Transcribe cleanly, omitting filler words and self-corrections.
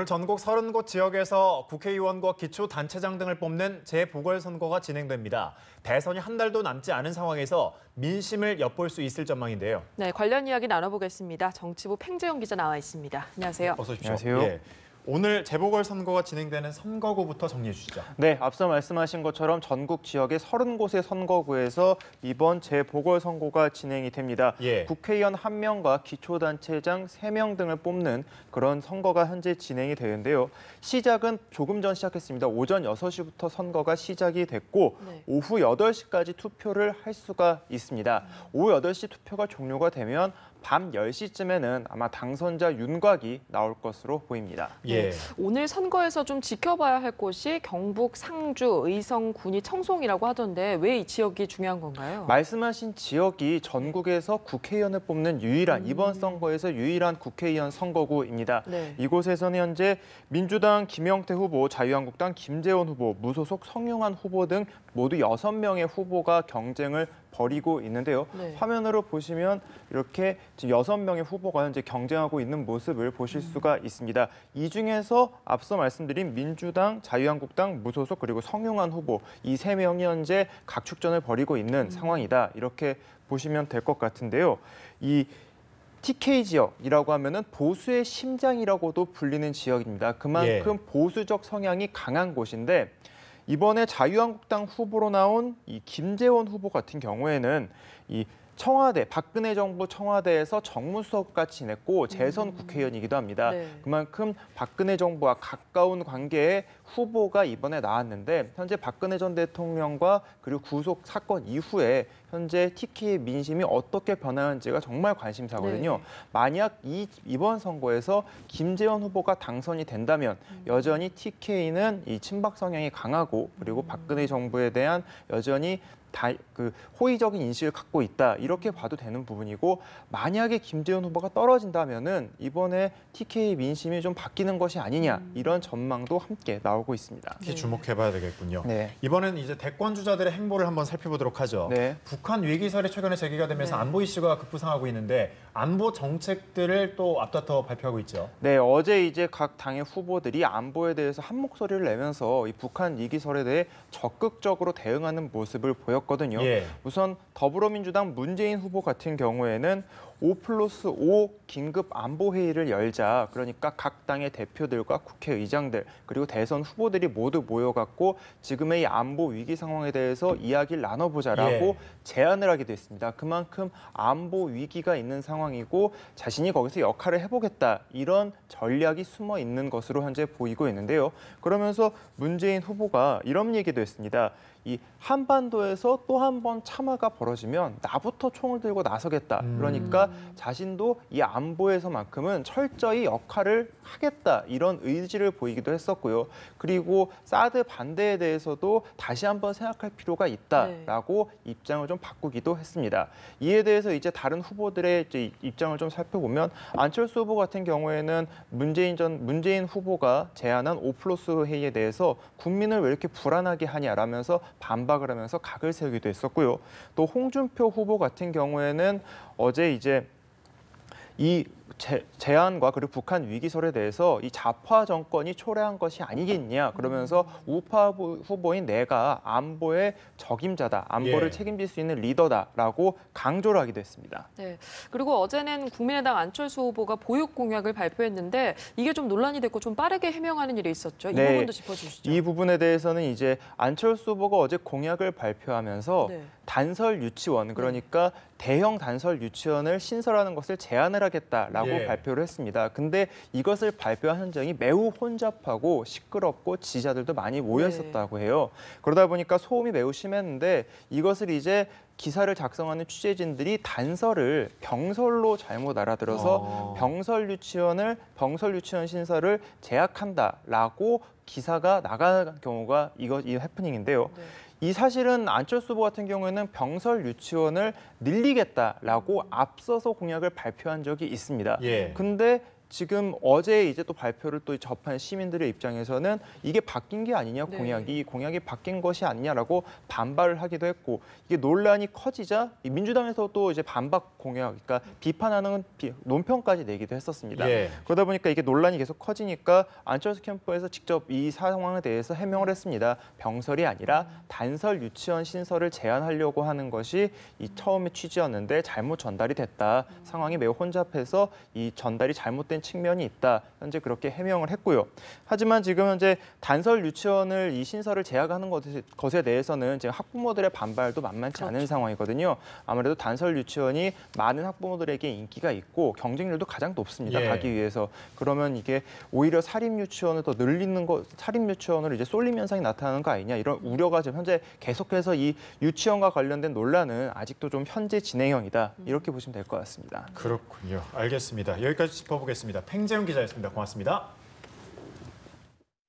오늘 전국 30곳 지역에서 국회의원과 기초단체장 등을 뽑는 재보궐선거가 진행됩니다. 대선이 한 달도 남지 않은 상황에서 민심을 엿볼 수 있을 전망인데요. 네, 관련 이야기 나눠보겠습니다. 정치부 팽재용 기자 나와 있습니다. 안녕하세요. 어서 오십시오. 안녕하세요. 예. 오늘 재보궐선거가 진행되는 선거구부터 정리해 주시죠. 네, 앞서 말씀하신 것처럼 전국 지역의 30곳의 선거구에서 이번 재보궐선거가 진행이 됩니다. 예. 국회의원 1명과 기초단체장 3명 등을 뽑는 그런 선거가 현재 진행이 되는데요. 시작은 조금 전 시작했습니다. 오전 6시부터 선거가 시작이 됐고 네. 오후 8시까지 투표를 할 수가 있습니다. 오후 8시 투표가 종료가 되면 밤 10시쯤에는 아마 당선자 윤곽이 나올 것으로 보입니다. 예. 오늘 선거에서 좀 지켜봐야 할 곳이 경북 상주, 의성, 군위, 청송이라고 하던데 왜 이 지역이 중요한 건가요? 말씀하신 지역이 전국에서 국회의원을 뽑는 이번 선거에서 유일한 국회의원 선거구입니다. 네. 이곳에서는 현재 민주당 김영태 후보, 자유한국당 김재원 후보, 무소속 성용환 후보 등 모두 6명의 후보가 경쟁을 벌이고 있는데요. 네. 화면으로 보시면 이렇게 지금 6명의 후보가 현재 경쟁하고 있는 모습을 보실 수가 있습니다. 이 중에서 앞서 말씀드린 민주당, 자유한국당, 무소속 그리고 성용환 후보 이 3명이 현재 각축전을 벌이고 있는 상황이다. 이렇게 보시면 될 것 같은데요. 이 TK 지역이라고 하면은 보수의 심장이라고도 불리는 지역입니다. 그만큼 보수적 성향이 강한 곳인데 이번에 자유한국당 후보로 나온 이 김재원 후보 같은 경우에는 이 청와대, 박근혜 정부 청와대에서 정무수석까지 지냈고 재선 국회의원이기도 합니다. 네. 그만큼 박근혜 정부와 가까운 관계의 후보가 이번에 나왔는데 현재 박근혜 전 대통령과 그리고 구속 사건 이후에 현재 TK의 민심이 어떻게 변하는지가 정말 관심사거든요. 네. 만약 이번 선거에서 김재원 후보가 당선이 된다면 여전히 TK는 이 친박 성향이 강하고 그리고 박근혜 정부에 대한 여전히 호의적인 인식을 갖고 있다 이렇게 봐도 되는 부분이고 만약에 김재원 후보가 떨어진다면은 이번에 TK 민심이 좀 바뀌는 것이 아니냐 이런 전망도 함께 나오고 있습니다. 특히 주목해봐야 되겠군요. 네. 이번엔 이제 대권 주자들의 행보를 한번 살펴보도록 하죠. 네. 북한 위기설이 최근에 제기가 되면서 네. 안보 이슈가 급부상하고 있는데 안보 정책들을 또 앞다퉈 발표하고 있죠. 네, 어제 이제 각 당의 후보들이 안보에 대해서 한 목소리를 내면서 이 북한 위기설에 대해 적극적으로 대응하는 모습을 보였거든요. 예. 우선 더불어민주당 문재인 후보 같은 경우에는 5+5 긴급 안보 회의를 열자 그러니까 각 당의 대표들과 국회의장들 그리고 대선 후보들이 모두 모여갖고 지금의 이 안보 위기 상황에 대해서 이야기를 나눠보자라고 제안을 하게 됐습니다. 그만큼 안보 위기가 있는 상황이고 자신이 거기서 역할을 해보겠다 이런 전략이 숨어 있는 것으로 현재 보이고 있는데요. 그러면서 문재인 후보가 이런 얘기도 했습니다. 이 한반도에서 또 한 번 참화가 벌어지면 나부터 총을 들고 나서겠다. 그러니까 자신도 이 안보에서만큼은 철저히 역할을 하겠다. 이런 의지를 보이기도 했었고요. 그리고 사드 반대에 대해서도 다시 한번 생각할 필요가 있다라고 입장을 좀 바꾸기도 했습니다. 이에 대해서 이제 다른 후보들의 이제 입장을 좀 살펴보면 안철수 후보 같은 경우에는 문재인 후보가 제안한 5+5 회의에 대해서 국민을 왜 이렇게 불안하게 하냐라면서 반박을 하면서 각을 세우기도 했었고요. 또 홍준표 후보 같은 경우에는 어제 이제 이 제안과 그리고 북한 위기설에 대해서 이 좌파 정권이 초래한 것이 아니겠냐 그러면서 우파 후보인 내가 안보의 적임자다, 안보를 책임질 수 있는 리더다라고 강조를 하기도 했습니다. 네. 그리고 어제는 국민의당 안철수 후보가 보육 공약을 발표했는데 이게 좀 논란이 됐고 좀 빠르게 해명하는 일이 있었죠. 이 부분도 짚어주시죠. 이 부분에 대해서는 이제 안철수 후보가 어제 공약을 발표하면서 단설 유치원 그러니까 대형 단설 유치원을 신설하는 것을 제안을 하겠다라고 발표를 했습니다. 근데 이것을 발표한 현장이 매우 혼잡하고 시끄럽고 지지자들도 많이 모여 있었다고 해요. 그러다 보니까 소음이 매우 심했는데 이것을 이제 기사를 작성하는 취재진들이 단설을 병설로 잘못 알아들어서 병설 유치원 신설을 제약한다라고 기사가 나간 경우가 이 해프닝인데요. 이 사실은 안철수 후보 같은 경우에는 병설 유치원을 늘리겠다라고 앞서서 공약을 발표한 적이 있습니다. 근데 지금 어제 이제 또 발표를 또 접한 시민들의 입장에서는 이게 바뀐 게 아니냐 네. 공약이 바뀐 것이 아니냐라고 반발을 하기도 했고 이게 논란이 커지자 이 민주당에서도 이제 반박 공약, 그러니까 비판하는 논평까지 내기도 했었습니다. 예. 그러다 보니까 이게 논란이 계속 커지니까 안철수 캠프에서 직접 이 상황에 대해서 해명을 했습니다. 병설이 아니라 단설 유치원 신설을 제한하려고 하는 것이 이 처음에 취지였는데 잘못 전달이 됐다. 상황이 매우 혼잡해서 이 전달이 잘못된 측면이 있다. 현재 그렇게 해명을 했고요. 하지만 지금 현재 단설 유치원을 이 신설을 제약하는 것에 대해서는 지금 학부모들의 반발도 만만치 않은 상황이거든요. 아무래도 단설 유치원이 많은 학부모들에게 인기가 있고 경쟁률도 가장 높습니다. 예. 가기 위해서. 그러면 이게 오히려 사립 유치원을 더 늘리는 거, 사립 유치원을 이제 쏠림 현상이 나타나는 거 아니냐 이런 우려가 지금 현재 계속해서 이 유치원과 관련된 논란은 아직도 좀 현재 진행형이다. 이렇게 보시면 될 것 같습니다. 그렇군요. 알겠습니다. 여기까지 짚어보겠습니다. 팽재훈 기자였습니다. 고맙습니다.